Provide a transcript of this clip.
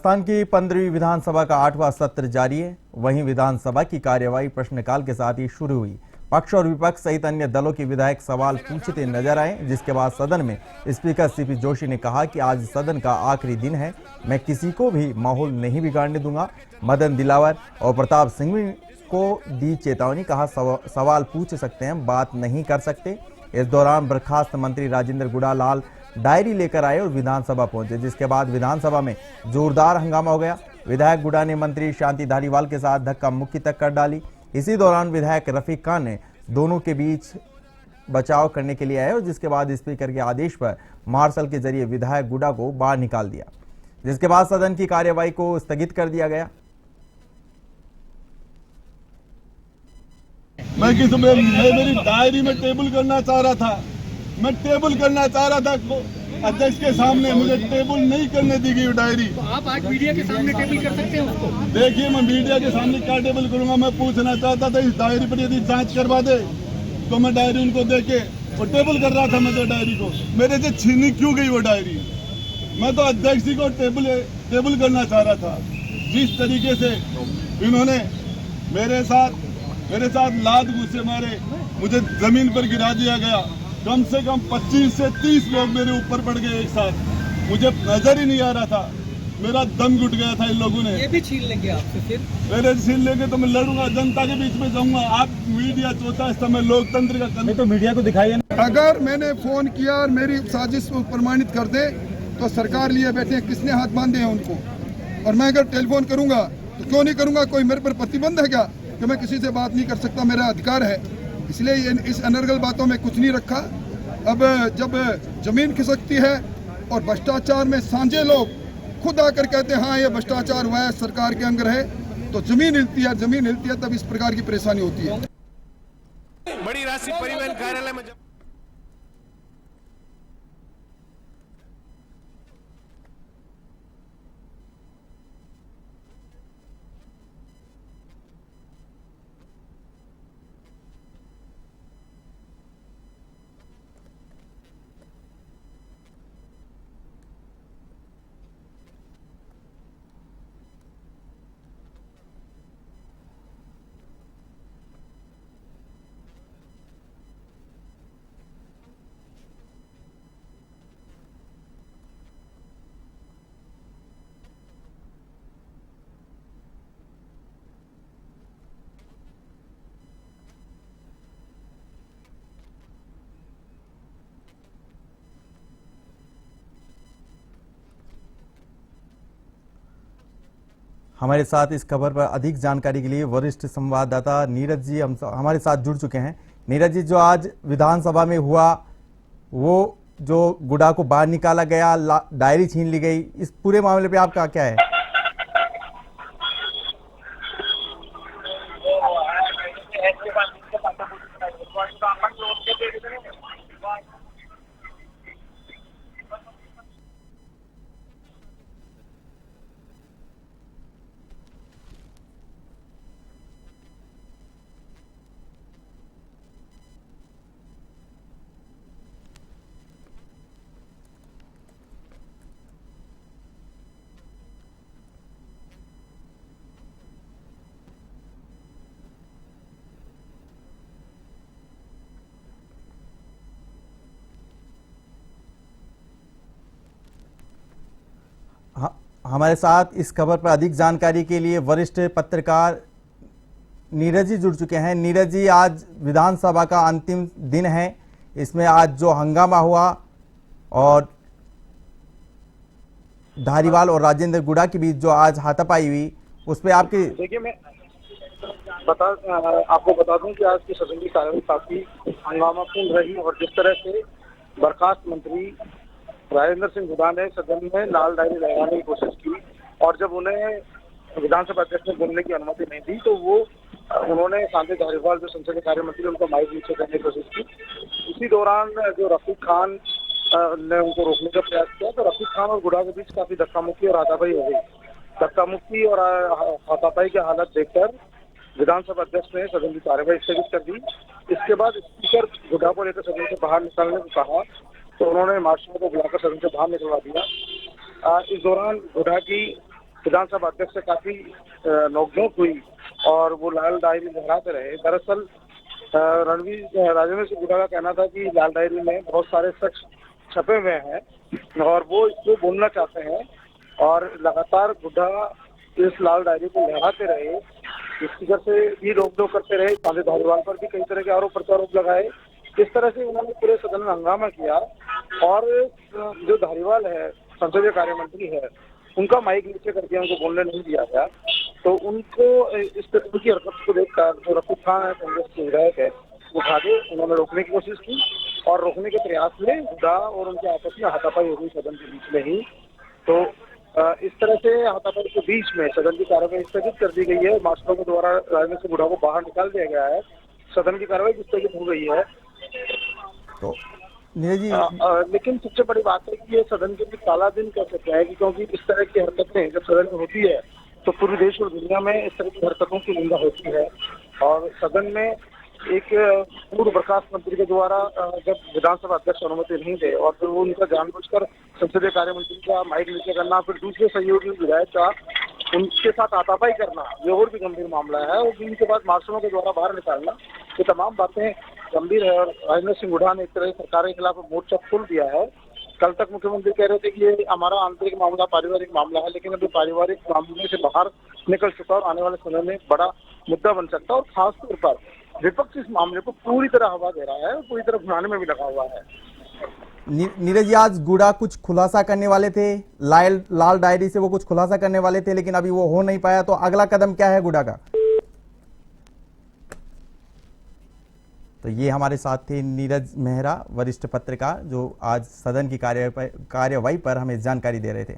राजस्थान की 15वीं विधानसभा का 8वां सत्र जारी है। वहीं विधानसभा की कार्यवाही प्रश्नकाल के साथ ही शुरू हुई। पक्ष और विपक्ष सहित अन्य दलों के विधायक सवाल पूछते नजर आए, जिसके बाद सदन में स्पीकर सीपी जोशी ने कहा कि आज सदन का आखिरी दिन है, मैं किसी को भी माहौल नहीं बिगाड़ने दूंगा। मदन दिलावर और प्रताप सिंह को दी चेतावनी, कहा सवाल पूछ सकते हैं, बात नहीं कर सकते। इस दौरान बर्खास्त मंत्री राजेंद्र गुड़ालाल डायरी लेकर आए और विधानसभा पहुंचे, जिसके बाद विधानसभा में जोरदार हंगामा हो गया। विधायक गुड़ा ने मंत्री शांति धारीवाल के साथ धक्का मुक्की तक कर डाली। इसी दौरान विधायक रफीक खान ने दोनों के बीच बचाव करने के लिए आए और जिसके बाद स्पीकर के आदेश पर मार्शल के जरिए विधायक गुड़ा को बाहर निकाल दिया, जिसके बाद सदन की कार्यवाही को स्थगित कर दिया गया। मैं मेरी डायरी में टेबल करना चाह रहा था, मैं टेबल करना चाह रहा था, अध्यक्ष के सामने मुझे टेबल नहीं करने दी गई डायरी। तो आप आज मीडिया के सामने टेबल कर सकते हैं उसको। देखिए, मैं मीडिया के सामने क्या टेबल करूंगा। मैं पूछना चाहता था इस डायरी पर यदि जांच करवा दे तो मैं डायरी उनको दे के वो टेबल कर रहा था। मैं तो डायरी को मेरे से छीनी क्यों गई वो डायरी? मैं तो अध्यक्ष जी को टेबल करना चाह रहा था। जिस तरीके से इन्होंने मेरे साथ लात घूंसे मारे, मुझे जमीन पर गिरा दिया गया। कम से कम 25 से 30 लोग मेरे ऊपर पड़ गए एक साथ। मुझे नजर ही नहीं आ रहा था, मेरा दम घुट गया था इन लोगों ने। ये भी छीन लेंगे आपसे फिर? मेरे छीन लेंगे तो मैं लड़ूंगा, जनता के बीच में जाऊंगा। आप मीडिया चौथा स्तंभ है लोकतंत्र का, तो मीडिया को दिखाइए ना। अगर मैंने फोन किया और मेरी साजिश को प्रमाणित कर दे तो सरकार लिए बैठे किसने हाथ बांधे हैं उनको? और मैं अगर टेलीफोन करूंगा तो क्यों नहीं करूंगा? कोई मेरे पर प्रतिबंध है क्या कि मैं किसी से बात नहीं कर सकता? मेरा अधिकार है, इसलिए इस अनर्गल बातों में कुछ नहीं रखा। अब जब जमीन खिसकती है और भ्रष्टाचार में सांझे लोग खुद आकर कहते हैं हाँ ये भ्रष्टाचार हुआ है, सरकार के अंदर है, तो जमीन हिलती है तब इस प्रकार की परेशानी होती है। बड़ी राशि परिवहन कार्यालय में हमारे साथ इस खबर पर अधिक जानकारी के लिए वरिष्ठ संवाददाता नीरज जी हमारे साथ जुड़ चुके हैं। नीरज जी, जो आज विधानसभा में हुआ, वो जो गुड़ा को बाहर निकाला गया, डायरी छीन ली गई, इस पूरे मामले पे आपका क्या है? हमारे साथ इस खबर पर अधिक जानकारी के लिए वरिष्ठ पत्रकार नीरज जी जुड़ चुके हैं। नीरज जी, आज विधानसभा का अंतिम दिन है, इसमें आज जो हंगामा हुआ और धारीवाल और राजेंद्र गुड़ा के बीच जो आज हाथापाई हुई, उस पर आपकी? देखिए, मैं आपको बता दूं कि आज की सदन की कार्यवाही काफी हंगामापूर्ण रही और जिस तरह से बर्खास्त मंत्री राजेंद्र सिंह गुड़ा ने सदन में लाल डायरी लगाने की कोशिश की और जब उन्हें विधानसभा अध्यक्ष ने बोलने की अनुमति नहीं दी तो उन्होंने शांति धारीवाल जो संसदीय कार्य मंत्री उनको माइक नीचे करने की कोशिश की। इसी दौरान जो रफीक खान ने उनको रोकने का प्रयास किया तो रफीक खान और गुड़ा के बीच काफी धक्का मुक्की और हाथापाई हो गई। धक्का मुक्की और हाथापाई की हालत देखकर विधानसभा अध्यक्ष ने सदन की कार्यवाही स्थगित कर दी। इसके बाद स्पीकर गुड़ा को लेकर सदन से बाहर निकलने को कहा तो उन्होंने मार्शल को बुलाकर सदन से बाहर निकलवा दिया। इस दौरान गुड़ा की विधानसभा अध्यक्ष से काफी नोकझोंक हुई और वो लाल डायरी लहराते रहे। दरअसल राजेंद्र सिंह हुड्डा का कहना था कि लाल डायरी में बहुत सारे शख्स छपे हुए हैं और वो इसको बोलना चाहते हैं और लगातार हुड्डा इस लाल डायरी को लहराते रहे। स्पीकर से भी रोक टोक करते रहे, सांसद धारीवाल पर भी कई तरह के आरोप प्रत्यारोप लगाए। इस तरह से उन्होंने पूरे सदन में हंगामा किया और जो धारीवाल है, संसदीय कार्य मंत्री है, उनका माइक नीचे करके उनको बोलने नहीं दिया गया। तो उनको इस तरह की हरकत को देखकर जो रफीक खान है, कांग्रेस के विधायक है, उठा के उन्होंने रोकने की कोशिश की और रोकने के प्रयास में हुड्डा और उनके आपस में हाथापाई हो गई सदन के बीच में ही। तो इस तरह से हाथापाई के बीच में सदन की कार्यवाही स्थगित कर दी गई है। मार्शलों के द्वारा राजेंद्र सिंह हुड्डा को बाहर निकाल दिया गया है। सदन की कार्यवाही स्थगित हो गई है। तो नीरज जी, लेकिन सबसे बड़ी बात है कि ये सदन के लिए काला दिन कह सकते हैं कि क्योंकि इस तरह की हरकतें जब सदन में होती है तो पूरे देश और दुनिया में इस तरह की हरकतों की निंदा होती है। और सदन में एक पूर्व बर्खास्त मंत्री के द्वारा जब विधानसभा अध्यक्ष अनुमति नहीं दे और फिर वो उनका जानबूझकर संसदीय कार्य मंत्री का माइक नीचे करना, फिर दूसरे सहयोगी विधायक का उनके साथ हाथापाई करना, ये और भी गंभीर मामला है। और इनके बाद मार्शलों के द्वारा बाहर निकालना, ये तमाम बातें गंभीर है। और राजेंद्र सिंह हुड्डा ने एक तरह सरकार के खिलाफ मोर्चा खोल दिया है। कल तक मुख्यमंत्री कह रहे थे कि ये हमारा आंतरिक मामला, पारिवारिक मामला है, लेकिन अभी पारिवारिक मामले से बाहर निकल चुका और आने वाले समय में बड़ा मुद्दा बन सकता है। और खासतौर पर विपक्ष इस मामले को पूरी तरह हवा दे रहा है और पूरी तरह भुनाने में भी लगा हुआ है। नीरज जी, आज गुड़ा कुछ खुलासा करने वाले थे, लाल डायरी से वो कुछ खुलासा करने वाले थे, लेकिन अभी वो हो नहीं पाया। तो अगला कदम क्या है गुड़ा का? तो ये हमारे साथ थे नीरज मेहरा, वरिष्ठ पत्रकार, जो आज सदन की कार्यवाही पर हमें जानकारी दे रहे थे।